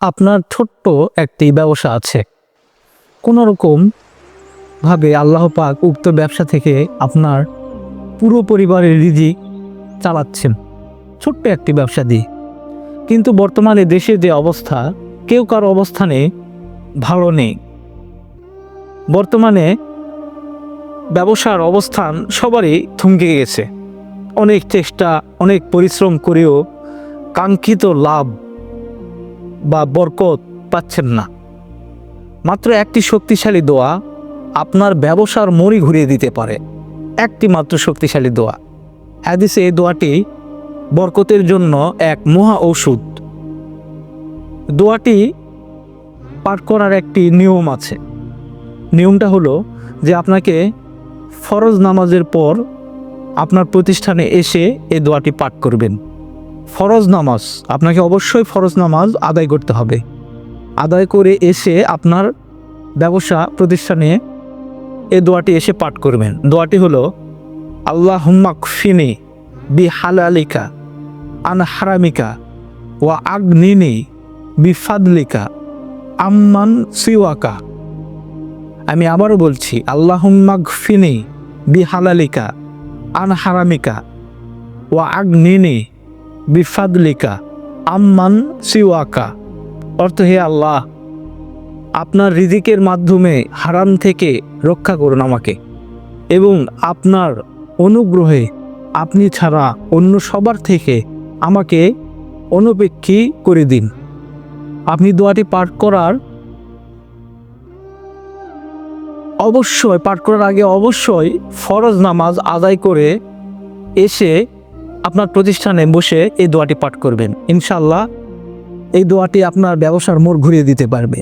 আপনার ছোট্ট একটি ব্যবসা আছে, কোনো রকম ভাবে আল্লাহ পাক উক্ত ব্যবসা থেকে আপনার পুরো পরিবারের রিজিক চালাচ্ছেন ছোট্ট একটি ব্যবসা দিয়ে। কিন্তু বর্তমানে দেশের যে অবস্থা, কেউ কারো অবস্থানে ভালো নেই। বর্তমানে ব্যবসার অবস্থান সবারই থমকে গেছে। অনেক চেষ্টা, অনেক পরিশ্রম করেও কাঙ্ক্ষিত লাভ বা বরকত পাচ্ছেন না। মাত্র একটি শক্তিশালী দোয়া আপনার ব্যবসার মরি ঘুরিয়ে দিতে পারে। একটি মাত্র শক্তিশালী দোয়া। হাদিসে এই দোয়াটি বরকতের জন্য এক মহা ঔষধ। দোয়াটি পাঠ করার একটি নিয়ম আছে। নিয়মটা হলো যে আপনাকে ফরজ নামাজের পর আপনার প্রতিষ্ঠানে এসে এই দোয়াটি পাঠ করবেন। ফরজ নামাজ, আপনাকে অবশ্যই ফরজ নামাজ আদায় করতে হবে। আদায় করে এসে আপনার ব্যবসা প্রতিষ্ঠানে এই দোয়াটি এসে পাঠ করবেন। দোয়াটি হলো আল্লাহুম্মা কফিনি বি হালালিকা আন হারামিকা ওয়া আগনিনি বিফাদলিকা আম্মান সিওয়াকা। আমি আবারও বলছি, আল্লাহুম্মা কফিনি বি হালালিকা আন হারামিকা ওয়া আগনিনি বিফাদলিকা আম্মান সিওয়াকা। অর্থ, হে আল্লাহ, আপনার রিজিকের মাধ্যমে হারাম থেকে রক্ষা করুন আমাকে, এবং আপনার অনুগ্রহে আপনি ছাড়া অন্য সবার থেকে আমাকে অনপেক্ষী করে দিন। আপনি দোয়াটি পাঠ করার আগে অবশ্যই ফরজ নামাজ আদায় করে এসে আপনার প্রতিষ্ঠানে বসে এই দোয়াটি পাঠ করবেন। ইনশাআল্লাহ এই দোয়াটি আপনার ব্যবসার মোড় ঘুরিয়ে দিতে পারবে।